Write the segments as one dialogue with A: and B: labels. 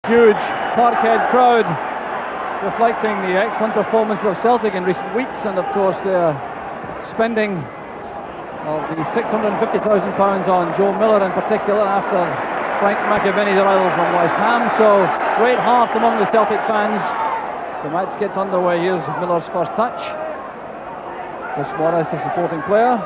A: Huge Parkhead crowd reflecting the excellent performance of Celtic in recent weeks, and of course their spending of the £650,000 on Joe Miller in particular after Frank McAvenny's arrival from West Ham. So great heart among the Celtic fans. The match gets underway. Here's Miller's first touch. Chris Morris, a supporting player.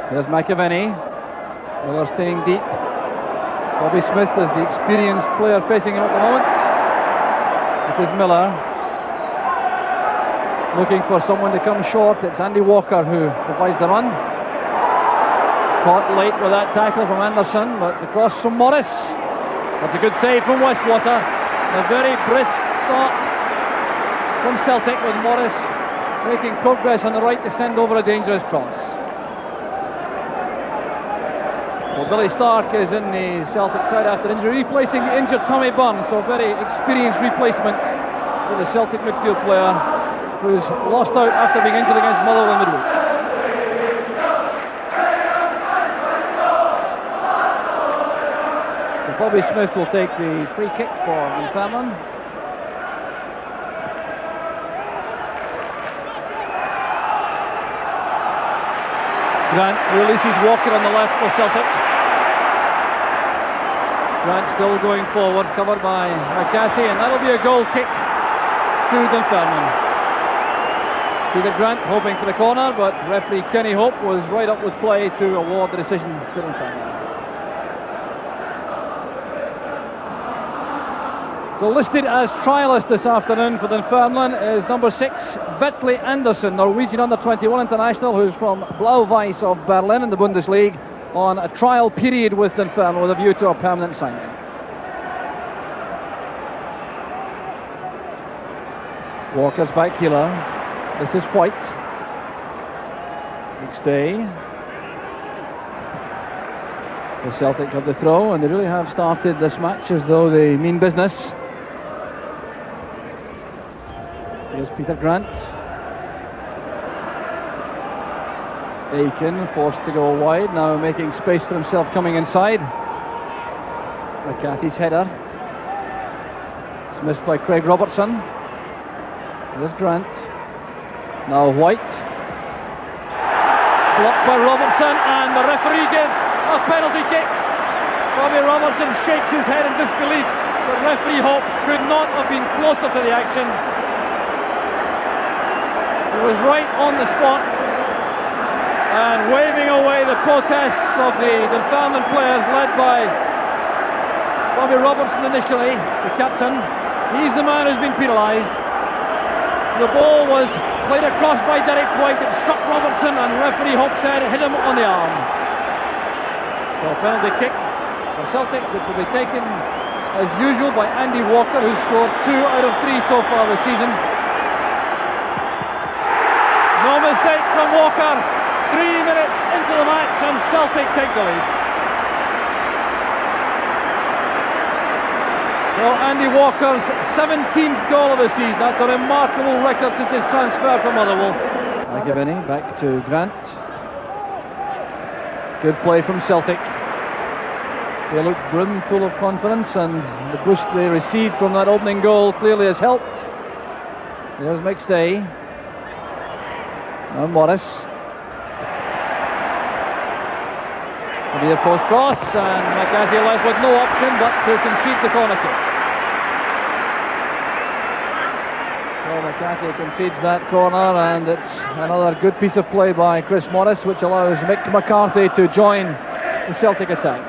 A: There's McAvenny. Miller staying deep. Bobby Smith is the experienced player facing him at the moment. This is Miller looking for someone to come short. It's Andy Walker who provides the run. Caught late with that tackle from Anderson, but the cross from Morris. That's a good save from Westwater. A very brisk start from Celtic, with Morris making progress on the right to send over a dangerous cross. Well, Billy Stark is in the Celtic side after injury, replacing the injured Tommy Burns, so a very experienced replacement for the Celtic midfield player who's lost out after being injured against Motherwell midweek. So Bobby Smith will take the free kick for Dunfermline. Grant releases Walker on the left for Celtic. Grant still going forward, covered by McCarthy, and that'll be a goal kick to Dunfermline. Peter Grant hoping for the corner, but referee Kenny Hope was right up with play to award the decision to Dunfermline. So listed as trialist this afternoon for Dunfermline is number 6, Vetley Anderson, Norwegian under-21 international who's from Blau-Weiß of Berlin in the Bundesliga, on a trial period with Dunfermline with a view to a permanent signing. Walker's back heeler. This is White. McStay. The Celtic have the throw, and they really have started this match as though they mean business. Here's Peter Grant. Aiken forced to go wide, now making space for himself coming inside. McCarthy's header. It's missed by Craig Robertson. There's Grant. Now White. Blocked by Robertson, and the referee gives a penalty kick. Bobby Robertson shakes his head in disbelief, but referee Hope could not have been closer to the action. He was right on the spot and waving away the protests of the Dunfermline players, led by Bobby Robertson initially, the captain. He's the man who's been penalised. The ball was played across by Derek White. It struck Robertson, and referee Hope said it hit him on the arm. So a penalty kick for Celtic, which will be taken as usual by Andy Walker, who scored 2 out of 3 so far this season. No mistake from Walker. 3 minutes into the match and Celtic take the lead. So Andy Walker's 17th goal of the season. That's a remarkable record since his transfer from Motherwell. McAvenny back to Grant. Good play from Celtic. They look brimful of confidence, and the boost they received from that opening goal clearly has helped. There's McStay. Now Morris. Near post cross, and McCarthy left with no option but to concede the corner kick. So McCarthy concedes that corner, and it's another good piece of play by Chris Morris, which allows Mick McCarthy to join the Celtic attack.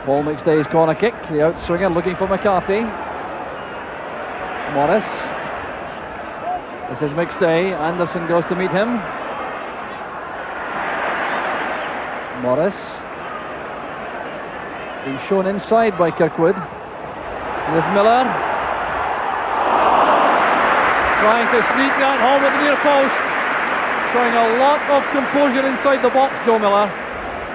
A: Paul McStay's corner kick, the outswinger looking for McCarthy. Morris. This is McStay. Anderson goes to meet him. Morris being shown inside by Kirkwood. There's Miller trying to sneak that home at the near post, showing a lot of composure inside the box, Joe Miller.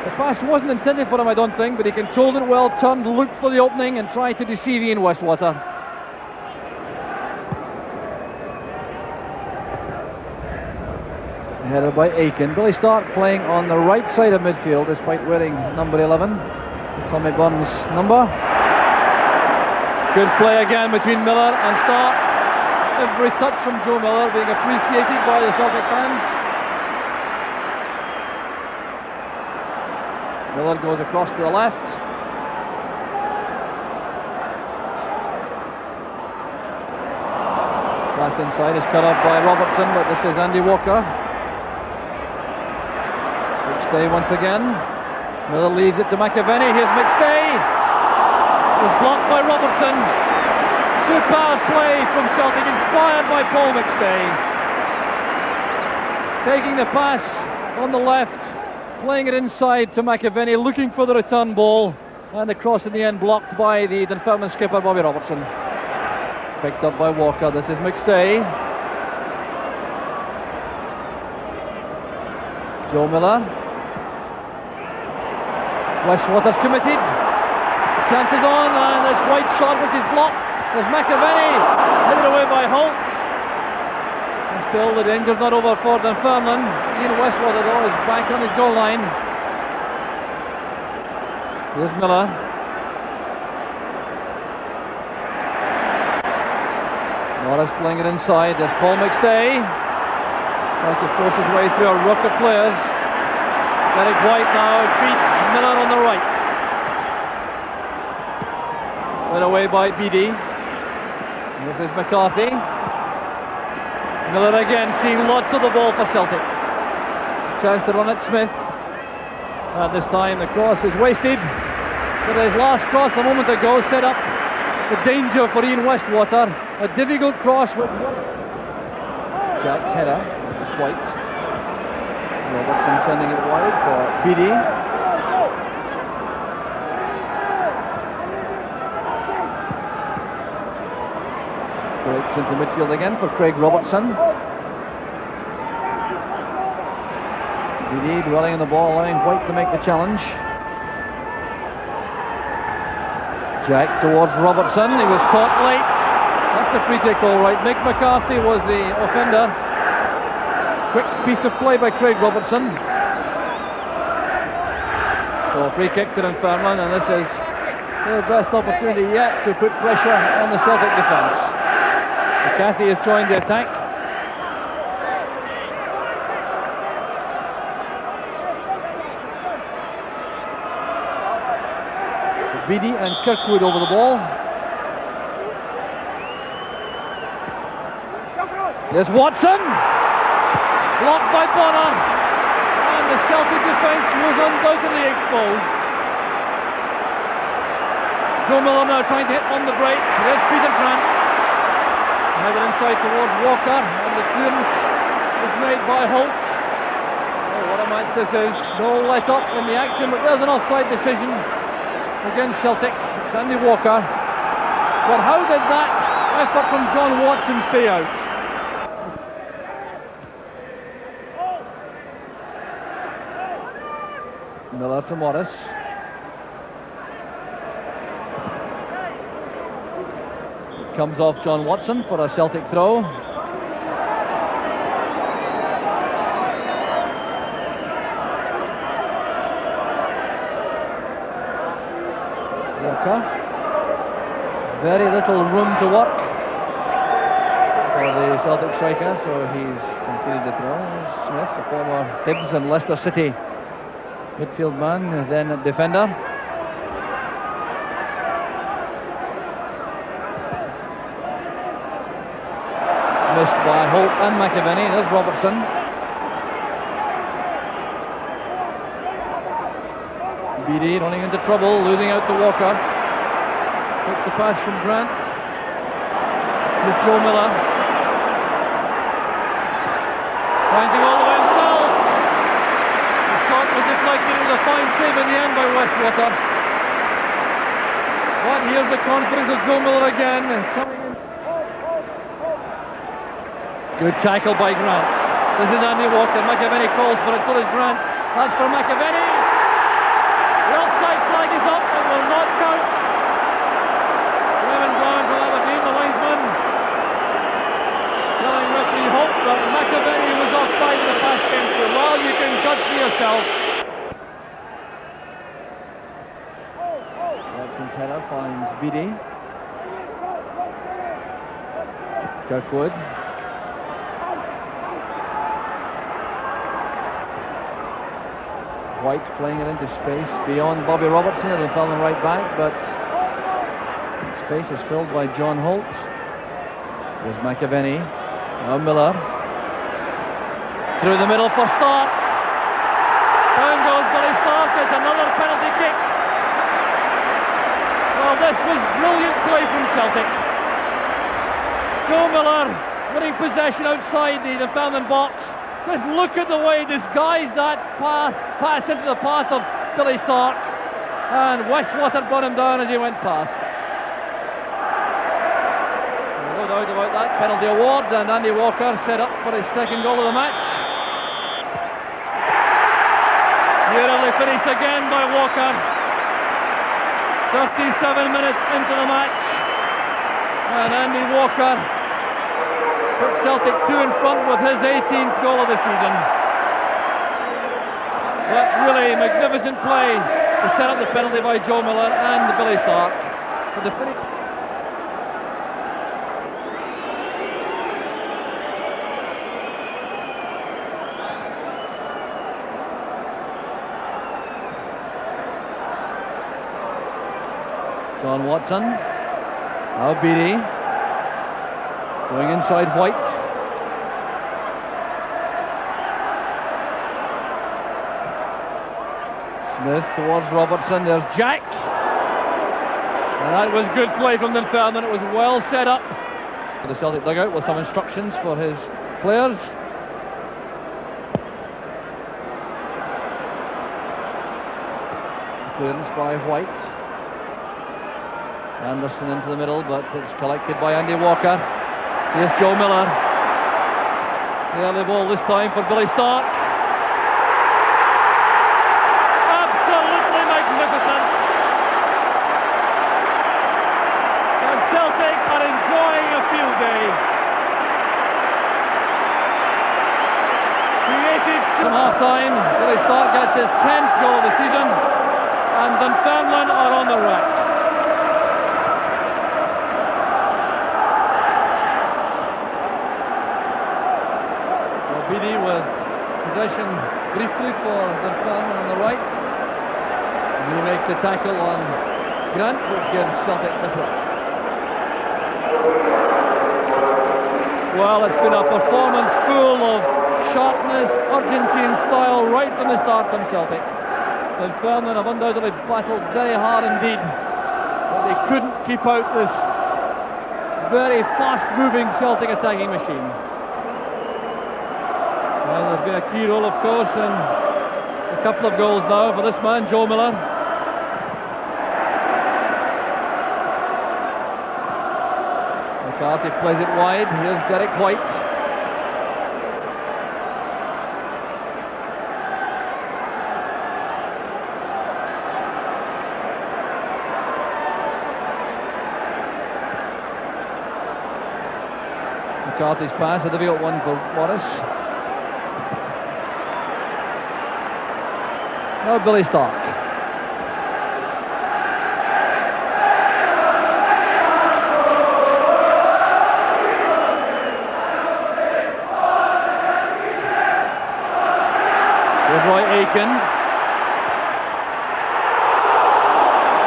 A: The pass wasn't intended for him, I don't think, but he controlled it well, turned, looked for the opening, and tried to deceive Ian Westwater. Headed by Aiken. Billy Stark playing on the right side of midfield despite wearing number 11, Tommy Byrne's number. Good play again between Miller and Stark. Every touch from Joe Miller being appreciated by the Celtic fans. Miller goes across to the left. Pass inside is cut off by Robertson, but this is Andy Walker. McStay once again. Miller leaves it to McAvenny. Here's McStay. It was blocked by Robertson. Superb play from Celtic, inspired by Paul McStay. Taking the pass on the left, playing it inside to McAvenny, looking for the return ball, and the cross in the end blocked by the Dunfermline skipper Bobby Robertson. Picked up by Walker. This is McStay. Joe Miller. Westwater's committed. The chance is on, and this white shot which is blocked. There's McAvenny, headed away by Holt. And still the danger's not over for Dunfermline. Ian Westwater though is back on his goal line. Here's Miller. Morris playing it inside. There's Paul McStay. Trying to force his way through a ruck of players. Derek White now beats Miller on the right. Led away by BD. This is McCarthy. Miller again seeing lots of the ball for Celtic. Chance to run at Smith. And this time the cross is wasted. But his last cross a moment ago set up the danger for Ian Westwater. A difficult cross with Jack's header. It's White. Robertson sending it wide for BD. Breaks into midfield again for Craig Robertson. BD dwelling on the ball, allowing White to make the challenge. Jack towards Robertson. He was caught late. That's a free kick, all right. Mick McCarthy was the offender. Quick piece of play by Craig Robertson. So a free kick to Dunfermline, and this is their best opportunity yet to put pressure on the Celtic defence. McCarthy has joined the attack. Beattie and Kirkwood over the ball. There's Watson. Blocked by Bonner. And the Celtic defence was undoubtedly exposed. Joe Miller now trying to hit on the break. There's Peter Grant. Headed inside towards Walker. And the clearance is made by Holt. Oh, what a match this is. No let up in the action, but there's an offside decision against Celtic. It's Andy Walker. But how did that effort from John Watson stay out? Miller to Morris. Comes off John Watson for a Celtic throw. Very little room to work for the Celtic striker, so he's conceded the throw. Smith, the former Hibs and Leicester City midfield man, then defender. It's missed by Holt and McAvenny. There's Robertson. BD running into trouble, losing out to Walker. Takes the pass from Grant. Here's Joe Miller. Finding all the way himself. The shot was deflected. It was a fine save in the end by Westwater. But here's the confidence of Joe Miller again. Coming in. Good tackle by Grant. This is Andy Walker. McAvenny calls for it. So is Grant. That's for McAvenny. The offside flag is up. It will not count. The linesman telling referee Holt that McAvenny was offside. side of the pass came through. Well, you can judge for yourself.
B: Watson's header finds Beattie. Kirkwood. White playing it into space beyond Bobby Robertson. It'll fall on right back, but space is filled by John Holt. There's McAvenny. Now Miller.
A: Through the middle for Stark. Down goes Billy Stark. It's another penalty kick. Well, this was brilliant play from Celtic. Joe Miller winning possession outside the Dunfermline box. Just look at the way he disguised that pass into the path of Billy Stark, and Westwater brought him down as he went past. No doubt about that penalty award, and Andy Walker set up for his second goal of the match. Beautifully finished again by Walker. 37 minutes into the match, and Andy Walker put Celtic 2 in front with his 18th goal of the season. But really magnificent play to set up the penalty by Joe Miller and Billy Stark. For the finish.
B: John Watson. Now Beattie. Going inside White. Smith towards Robertson. There's Jack.
A: And that was good play from Dunfermline. It was well set up.
B: For the Celtic dugout with some instructions for his players. Clearance by White. Anderson into the middle, but it's collected by Andy Walker. Here's Joe Miller. The early ball this time for Billy Stark.
A: Absolutely magnificent. And Celtic are enjoying a field day. Created
B: from half-time. Billy Stark gets his 10th goal of the season,
A: and Dunfermline are on the rack.
B: Beattie with possession briefly for Dunfermline on the right. And he makes the tackle on Grant, which gives Celtic the throw.
A: Well, it's been a performance full of sharpness, urgency and style right from the start from Celtic. Dunfermline have undoubtedly battled very hard indeed, but they couldn't keep out this very fast-moving Celtic attacking machine. Well, there's been a key role, of course, in a couple of goals now for this man, Joe Miller. McCarthy plays it wide. Here's Derek White. McCarthy's pass, a difficult one for Morris. Now Billy Stark. With Roy Aiken.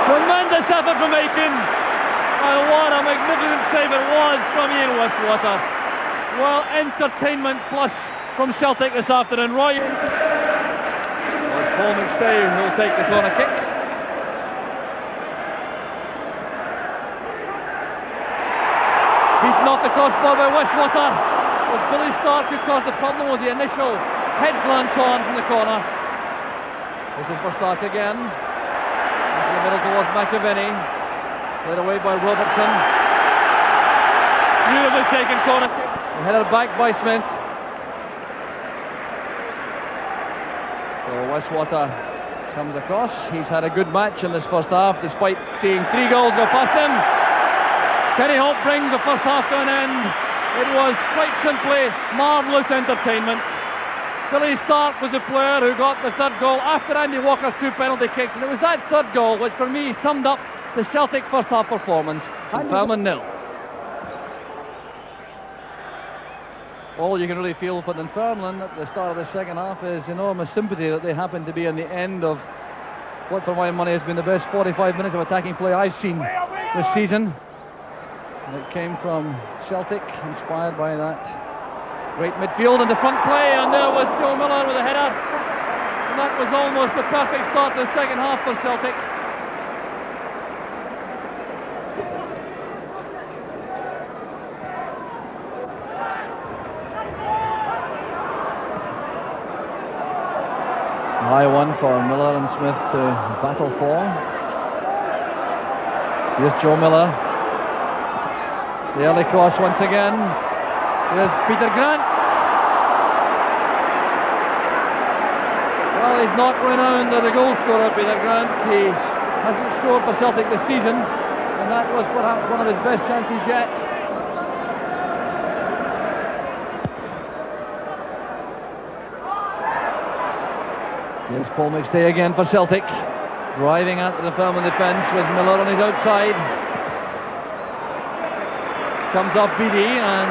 A: Tremendous effort from Aiken. And what a magnificent save it was from Ian Westwater. Well, entertainment plus from Celtic this afternoon. Roy. Paul McStay will take the corner kick. Beaten off the crossbar by Westwater. It was Billy Stark who caused the problem with the initial head glance on from the corner. This is for Stark again. Into the middle towards McAvenny. Played away by Robertson. Beautifully taken corner kick. Headed back by Smith. So Westwater comes across. He's had a good match in this first half, despite seeing 3 goals go past him. Kenny Holt brings the first half to an end. It was quite simply marvellous entertainment. Billy Stark was the player who got the third goal after Andy Walker's 2 penalty kicks, and it was that third goal which for me summed up the Celtic first half performance. Dunfermline 0. All you can really feel for Dunfermline at the start of the second half is enormous sympathy that they happen to be on the end of what for my money has been the best 45 minutes of attacking play I've seen this season. And it came from Celtic, inspired by that great midfield and the front play, and there was Joe Miller with a header, and that was almost the perfect start to the second half for Celtic. High one for Miller and Smith to battle for. Here's Joe Miller. The early cross once again. Here's Peter Grant. Well, he's not renowned as a goal scorer, Peter Grant. He hasn't scored for Celtic this season, and that was perhaps one of his best chances yet. Here's Paul McStay again for Celtic, driving at the Dunfermline defence with Miller on his outside. Comes off Beattie, and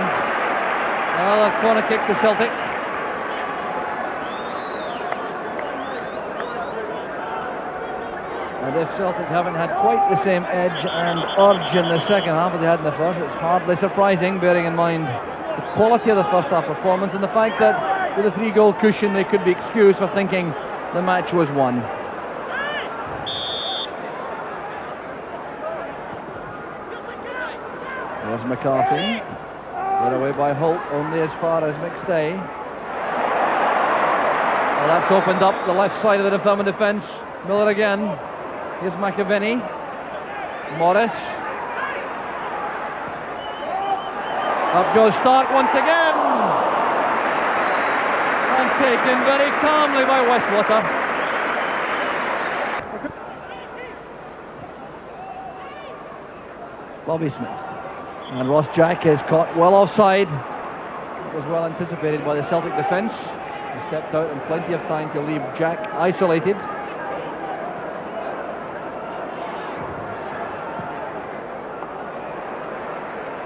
A: a corner kick to Celtic. And if Celtic haven't had quite the same edge and urge in the second half as they had in the first, it's hardly surprising, bearing in mind the quality of the first half performance and the fact that with a 3-goal cushion they could be excused for thinking the match was won. There's McCarthy. Led away by Holt, only as far as McStay. Well, that's opened up the left side of the Dunfermline defence. Miller again. Here's McAvenny. Morris. Up goes Stark once again. And taken very calmly by Westwater. Bobby Smith. And Ross Jack is caught well offside. It was well anticipated by the Celtic defence. He stepped out in plenty of time to leave Jack isolated.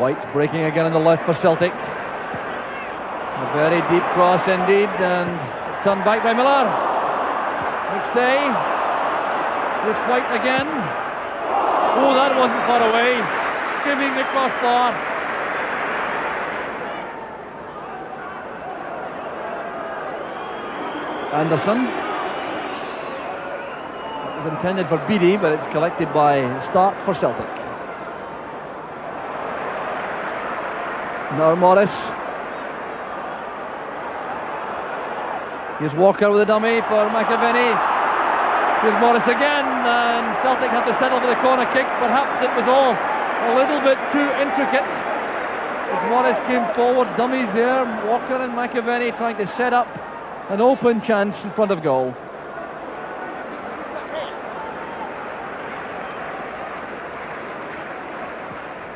A: White breaking again on the left for Celtic. A very deep cross indeed, and turned back by Miller. McStay. Here's White again. Oh, that wasn't far away. Skimming the crossbar. Anderson. It was intended for Beattie, but it's collected by Stark for Celtic. Now Morris. Here's Walker with a dummy for McAvenny. Here's Morris again, and Celtic have to settle for the corner kick. Perhaps it was all a little bit too intricate as Morris came forward. Dummies there, Walker and McAvenny trying to set up an open chance in front of goal.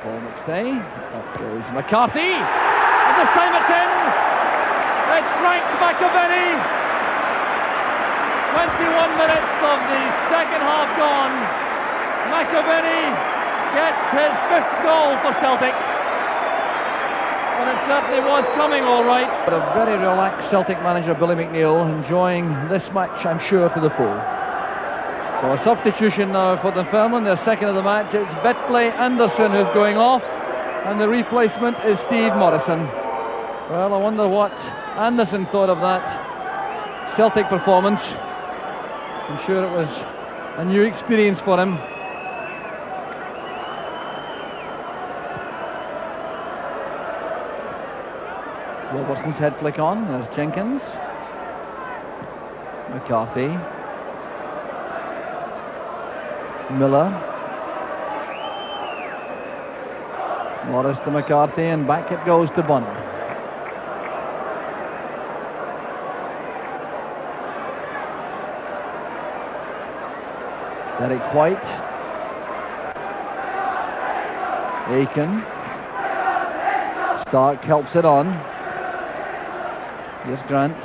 A: Paul McStay. Up goes McCarthy, and this time it's in. It's Frank McAvenny. 21 minutes of the second half gone. McAvenny gets his 5th goal for Celtic, and it certainly was coming all right. But a very relaxed Celtic manager, Billy McNeil, enjoying this match, I'm sure, to the full. So a substitution now for Dunfermline, their second of the match. It's Vetley Anderson who's going off, and the replacement is Steve Morrison. Well, I wonder what Anderson thought of that Celtic performance. I'm sure it was a new experience for him. Robertson's head flick on. There's Jenkins. McCarthy. Miller. Morris to McCarthy, and back it goes to Bonner. Derek White. Aiken. Stark helps it on. Here's Grant.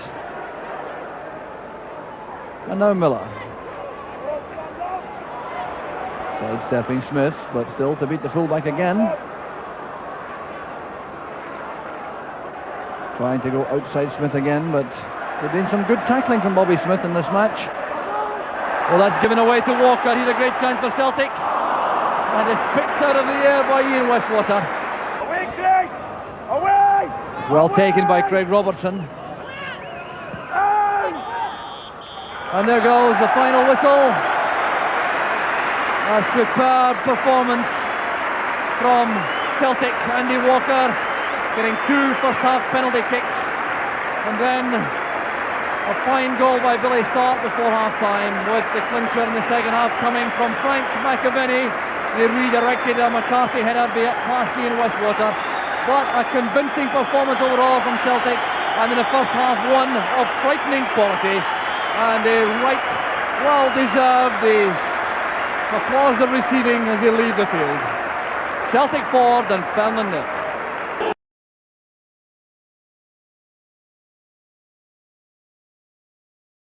B: And now Miller. Sidestepping Smith, but still to beat the fullback again. Trying to go outside Smith again, but there's been some good tackling from Bobby Smith in this match.
A: Well, that's given away to Walker. He's a great chance for Celtic. And it's picked out of the air by Ian Westwater.
C: Away, Craig! Away!
B: It's well taken by Craig Robertson.
A: And there goes the final whistle. A superb performance from Celtic. Andy Walker getting 2 first-half penalty kicks, and then a fine goal by Billy Stark before half-time, with the clincher in the second half coming from Frank McAvenny. They redirected a McCarthy header past Ian Westwater, but a convincing performance overall from Celtic, and in the first half one of frightening quality, and a right well-deserved the applause they're receiving as they leave the field. Celtic 4, Dunfermline 0.